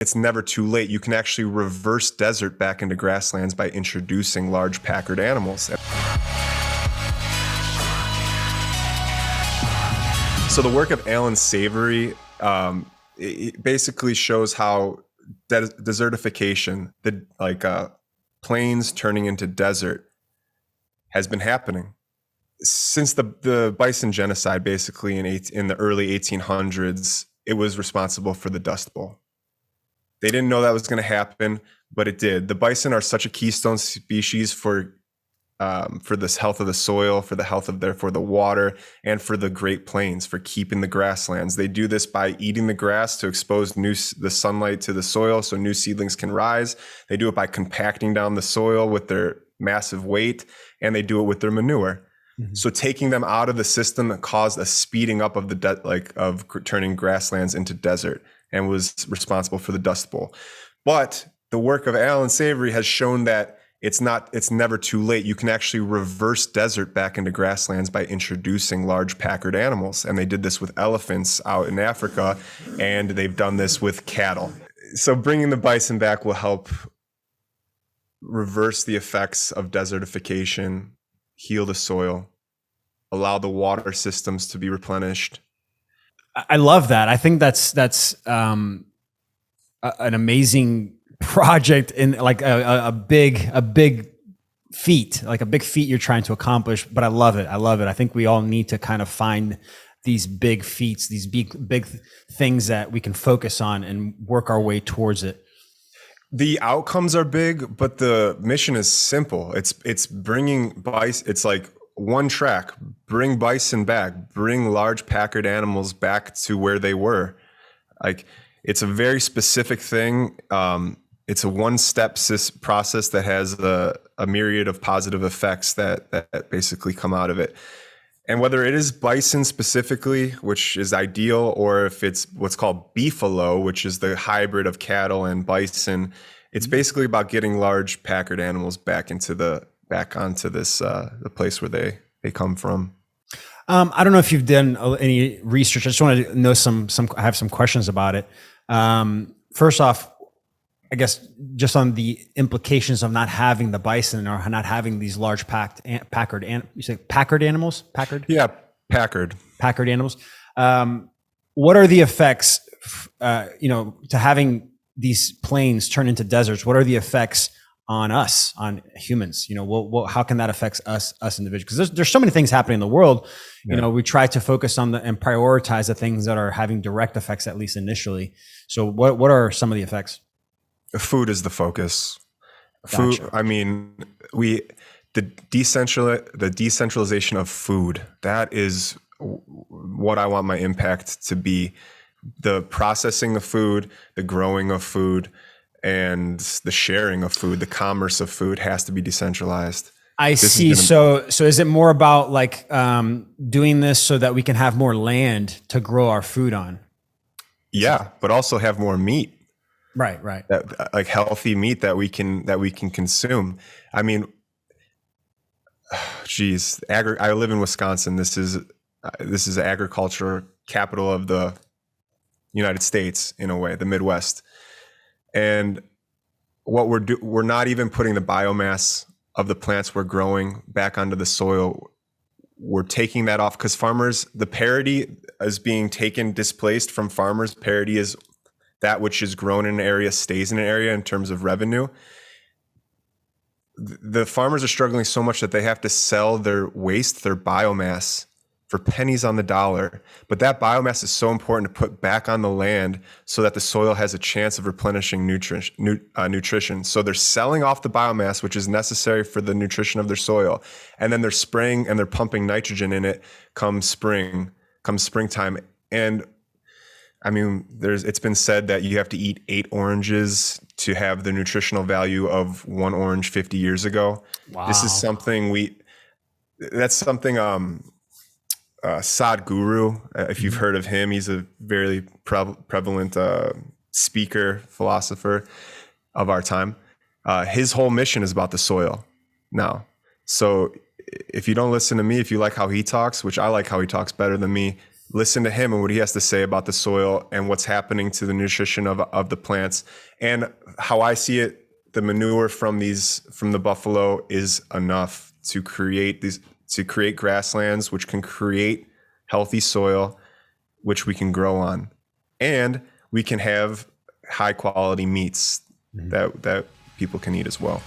it's never too late. You can actually reverse desert back into grasslands by introducing large packered animals. So the work of Alan Savory, it basically shows how desertification, plains turning into desert, has been happening since the bison genocide. Basically, in the early 1800s, it was responsible for the Dust Bowl. They didn't know that was going to happen, but it did. The bison are such a keystone species for this health of the soil, for the health of therefore the water, and for the Great Plains, for keeping the grasslands. They do this by eating the grass to expose the sunlight to the soil so new seedlings can rise. They do it by compacting down the soil with their massive weight, and they do it with their manure. Mm-hmm. So taking them out of the system caused a speeding up of of turning grasslands into desert, and was responsible for the Dust Bowl. But the work of Alan Savory has shown that it's never too late. You can actually reverse desert back into grasslands by introducing large packered animals. And they did this with elephants out in Africa, and they've done this with cattle. So bringing the bison back will help reverse the effects of desertification, heal the soil, allow the water systems to be replenished. I love that. I think that's an amazing project, in like a big feat, like a big feat you're trying to accomplish. But I love it. I think we all need to kind of find these big feats, these big things that we can focus on and work our way towards it. The outcomes are big, but the mission is simple. It's bringing bison. It's like one track: bring bison back, bring large packered animals back to where they were. Like, it's a very specific thing. It's a one-step process that has a myriad of positive effects that basically come out of it. And whether it is bison specifically, which is ideal, or if it's what's called beefalo, which is the hybrid of cattle and bison, it's basically about getting large packered animals back onto the place where they come from. I don't know if you've done any research. I just want to know I have some questions about it. First off, I guess just on the implications of not having the bison or not having these large packered animals? Yeah, packered animals. What are the effects, to having these plains turn into deserts? What are the effects on us, on humans? How can that affect us individuals? Because there's so many things happening in the world. Yeah. We try to focus on and prioritize the things that are having direct effects, at least initially. So what are some of the effects? Food is the focus. Gotcha. Food. I mean, the decentralization of food. That is what I want my impact to be. The processing of food, the growing of food, and the sharing of food, the commerce of food has to be decentralized. I see. So is it more about like doing this so that we can have more land to grow our food on? Yeah, but also have more meat. Right. Like healthy meat that we can consume. I mean, geez, I live in Wisconsin. This is agriculture capital of the United States, in a way, the Midwest. And what we're not even putting the biomass of the plants we're growing back onto the soil. We're taking that off because farmers, the parity is being displaced from farmers. Parity is that which is grown in an area stays in an area in terms of revenue. The farmers are struggling so much that they have to sell their waste, their biomass, for pennies on the dollar. But that biomass is so important to put back on the land so that the soil has a chance of replenishing nutrition. So they're selling off the biomass, which is necessary for the nutrition of their soil. And then they're spraying and they're pumping nitrogen in it come springtime. And I mean, it's been said that you have to eat 8 oranges to have the nutritional value of 1 orange 50 years ago. Wow. This is something Sadhguru, if you've heard of him, he's a very prevalent speaker, philosopher of our time. His whole mission is about the soil now. So if you don't listen to me, if you like how he talks, which I like how he talks better than me, listen to him and what he has to say about the soil and what's happening to the nutrition of the plants. And how I see it, the manure from the buffalo is enough to create grasslands, which can create healthy soil, which we can grow on. And we can have high quality meats that people can eat as well.